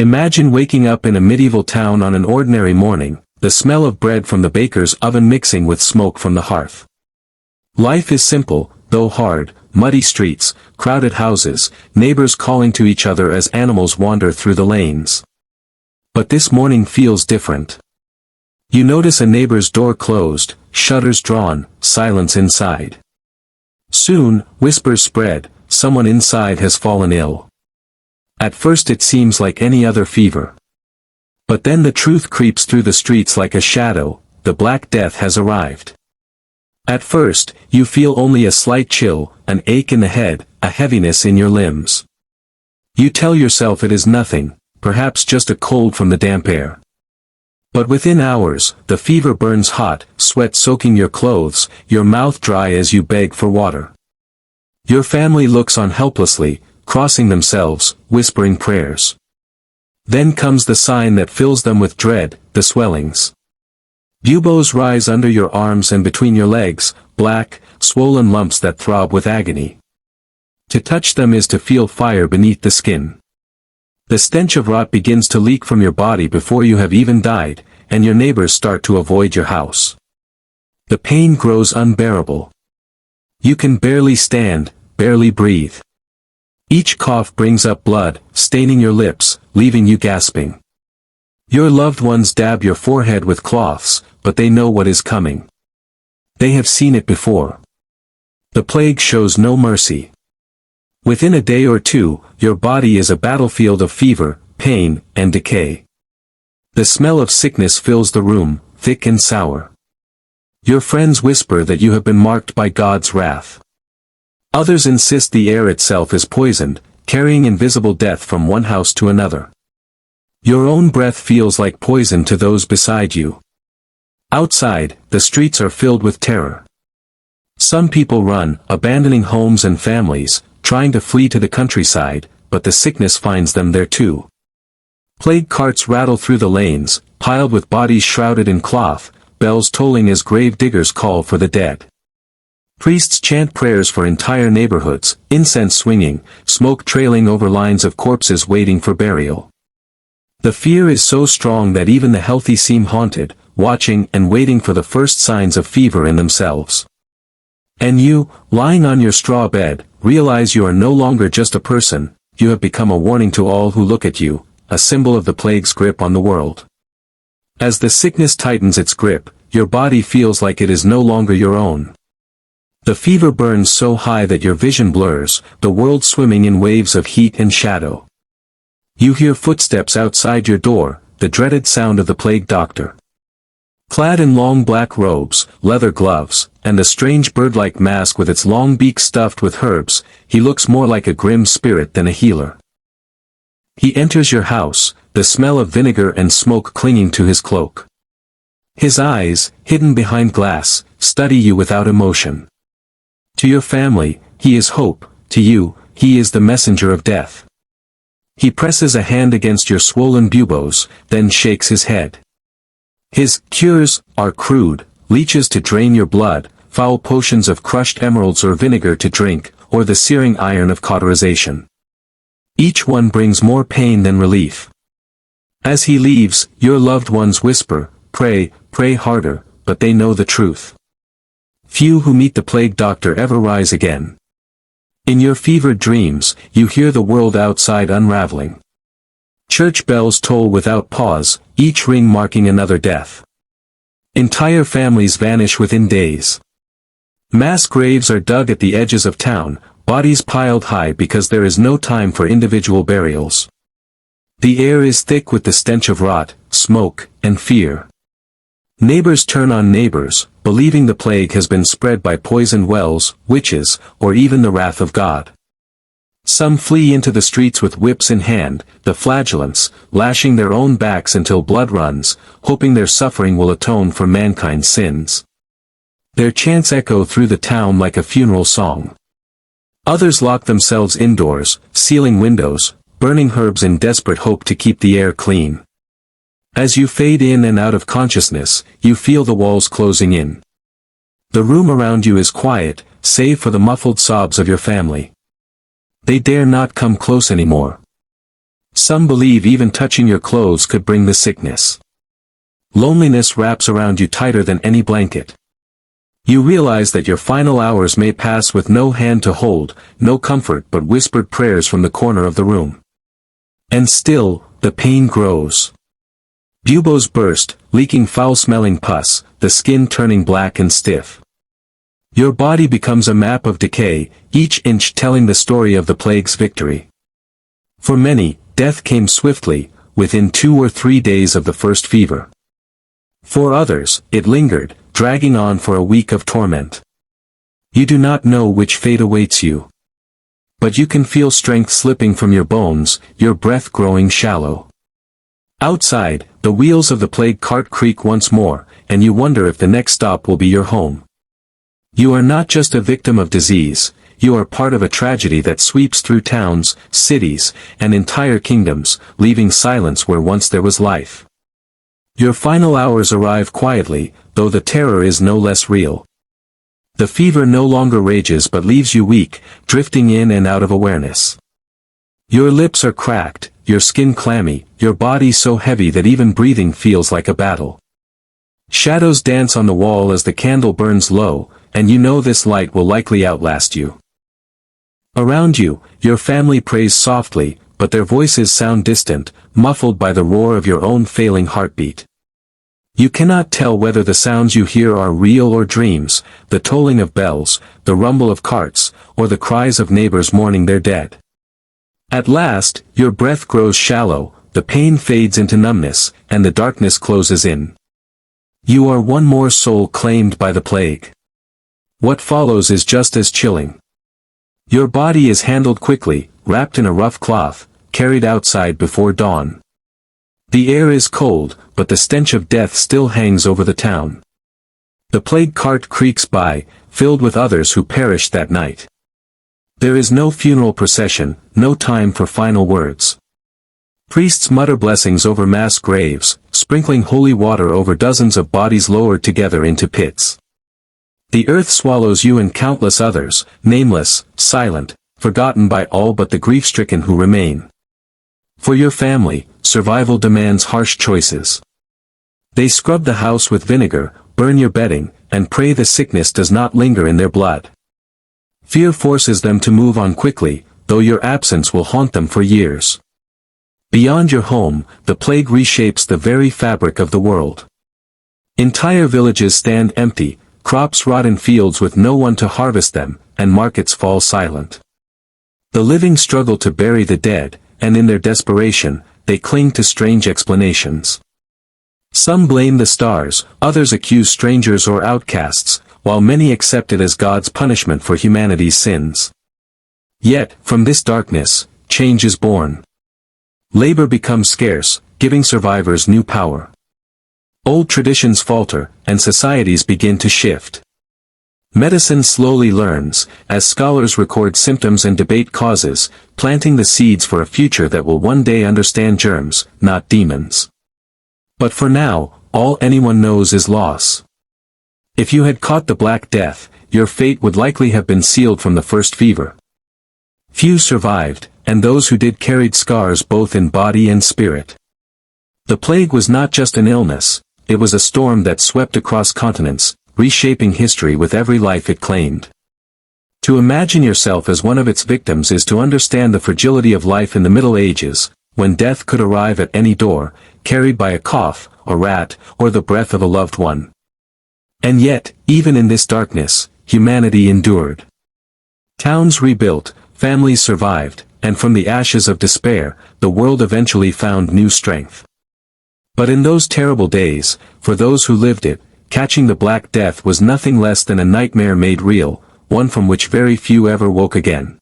Imagine waking up in a medieval town on an ordinary morning, the smell of bread from the baker's oven mixing with smoke from the hearth. Life is simple, though hard: muddy streets, crowded houses, neighbors calling to each other as animals wander through the lanes. But this morning feels different. You notice a neighbor's door closed, shutters drawn, silence inside. Soon, whispers spread: someone inside has fallen ill. At first it seems like any other fever. But then the truth creeps through the streets like a shadow: the Black Death has arrived. At first, you feel only a slight chill, an ache in the head, a heaviness in your limbs. You tell yourself it is nothing, perhaps just a cold from the damp air. But within hours, the fever burns hot, sweat soaking your clothes, your mouth dry as you beg for water. Your family looks on helplessly, crossing themselves, whispering prayers. Then comes the sign that fills them with dread: the swellings. Buboes rise under your arms and between your legs, black, swollen lumps that throb with agony. To touch them is to feel fire beneath the skin. The stench of rot begins to leak from your body before you have even died, and your neighbors start to avoid your house. The pain grows unbearable. You can barely stand, barely breathe. Each cough brings up blood, staining your lips, leaving you gasping. Your loved ones dab your forehead with cloths, but they know what is coming. They have seen it before. The plague shows no mercy. Within a day or two, your body is a battlefield of fever, pain, and decay. The smell of sickness fills the room, thick and sour. Your friends whisper that you have been marked by God's wrath. Others insist the air itself is poisoned, carrying invisible death from one house to another. Your own breath feels like poison to those beside you. Outside, the streets are filled with terror. Some people run, abandoning homes and families, trying to flee to the countryside, but the sickness finds them there too. Plague carts rattle through the lanes, piled with bodies shrouded in cloth, bells tolling as grave diggers call for the dead. Priests chant prayers for entire neighborhoods, incense swinging, smoke trailing over lines of corpses waiting for burial. The fear is so strong that even the healthy seem haunted, watching and waiting for the first signs of fever in themselves. And you, lying on your straw bed, realize you are no longer just a person, you have become a warning to all who look at you, a symbol of the plague's grip on the world. As the sickness tightens its grip, your body feels like it is no longer your own. The fever burns so high that your vision blurs, the world swimming in waves of heat and shadow. You hear footsteps outside your door, the dreaded sound of the plague doctor. Clad in long black robes, leather gloves, and a strange bird-like mask with its long beak stuffed with herbs, he looks more like a grim spirit than a healer. He enters your house, the smell of vinegar and smoke clinging to his cloak. His eyes, hidden behind glass, study you without emotion. To your family, he is hope; to you, he is the messenger of death. He presses a hand against your swollen buboes, then shakes his head. His cures are crude: leeches to drain your blood, foul potions of crushed emeralds or vinegar to drink, or the searing iron of cauterization. Each one brings more pain than relief. As he leaves, your loved ones whisper, "Pray, pray harder," but they know the truth. Few who meet the plague doctor ever rise again. In your fevered dreams, you hear the world outside unraveling. Church bells toll without pause, each ring marking another death. Entire families vanish within days. Mass graves are dug at the edges of town, bodies piled high because there is no time for individual burials. The air is thick with the stench of rot, smoke, and fear. Neighbors turn on neighbors, believing the plague has been spread by poisoned wells, witches, or even the wrath of God. Some flee into the streets with whips in hand, the flagellants, lashing their own backs until blood runs, hoping their suffering will atone for mankind's sins. Their chants echo through the town like a funeral song. Others lock themselves indoors, sealing windows, burning herbs in desperate hope to keep the air clean. As you fade in and out of consciousness, you feel the walls closing in. The room around you is quiet, save for the muffled sobs of your family. They dare not come close anymore. Some believe even touching your clothes could bring the sickness. Loneliness wraps around you tighter than any blanket. You realize that your final hours may pass with no hand to hold, no comfort but whispered prayers from the corner of the room. And still, the pain grows. Buboes burst, leaking foul-smelling pus, the skin turning black and stiff. Your body becomes a map of decay, each inch telling the story of the plague's victory. For many, death came swiftly, within 2 or 3 days of the first fever. For others, it lingered, dragging on for a week of torment. You do not know which fate awaits you. But you can feel strength slipping from your bones, your breath growing shallow. Outside, the wheels of the plague cart creak once more, and you wonder if the next stop will be your home. You are not just a victim of disease, you are part of a tragedy that sweeps through towns, cities, and entire kingdoms, leaving silence where once there was life. Your final hours arrive quietly, though the terror is no less real. The fever no longer rages but leaves you weak, drifting in and out of awareness. Your lips are cracked, your skin clammy, your body so heavy that even breathing feels like a battle. Shadows dance on the wall as the candle burns low, and you know this light will likely outlast you. Around you, your family prays softly, but their voices sound distant, muffled by the roar of your own failing heartbeat. You cannot tell whether the sounds you hear are real or dreams, the tolling of bells, the rumble of carts, or the cries of neighbors mourning their dead. At last, your breath grows shallow, the pain fades into numbness, and the darkness closes in. You are one more soul claimed by the plague. What follows is just as chilling. Your body is handled quickly, wrapped in a rough cloth, carried outside before dawn. The air is cold, but the stench of death still hangs over the town. The plague cart creaks by, filled with others who perished that night. There is no funeral procession, no time for final words. Priests mutter blessings over mass graves, sprinkling holy water over dozens of bodies lowered together into pits. The earth swallows you and countless others, nameless, silent, forgotten by all but the grief-stricken who remain. For your family, survival demands harsh choices. They scrub the house with vinegar, burn your bedding, and pray the sickness does not linger in their blood. Fear forces them to move on quickly, though your absence will haunt them for years. Beyond your home, the plague reshapes the very fabric of the world. Entire villages stand empty, crops rot in fields with no one to harvest them, and markets fall silent. The living struggle to bury the dead, and in their desperation, they cling to strange explanations. Some blame the stars, others accuse strangers or outcasts, while many accept it as God's punishment for humanity's sins. Yet, from this darkness, change is born. Labor becomes scarce, giving survivors new power. Old traditions falter, and societies begin to shift. Medicine slowly learns, as scholars record symptoms and debate causes, planting the seeds for a future that will one day understand germs, not demons. But for now, all anyone knows is loss. If you had caught the Black Death, your fate would likely have been sealed from the first fever. Few survived, and those who did carried scars both in body and spirit. The plague was not just an illness, it was a storm that swept across continents, reshaping history with every life it claimed. To imagine yourself as one of its victims is to understand the fragility of life in the Middle Ages, when death could arrive at any door, carried by a cough, a rat, or the breath of a loved one. And yet, even in this darkness, humanity endured. Towns rebuilt, families survived, and from the ashes of despair, the world eventually found new strength. But in those terrible days, for those who lived it, catching the Black Death was nothing less than a nightmare made real, one from which very few ever woke again.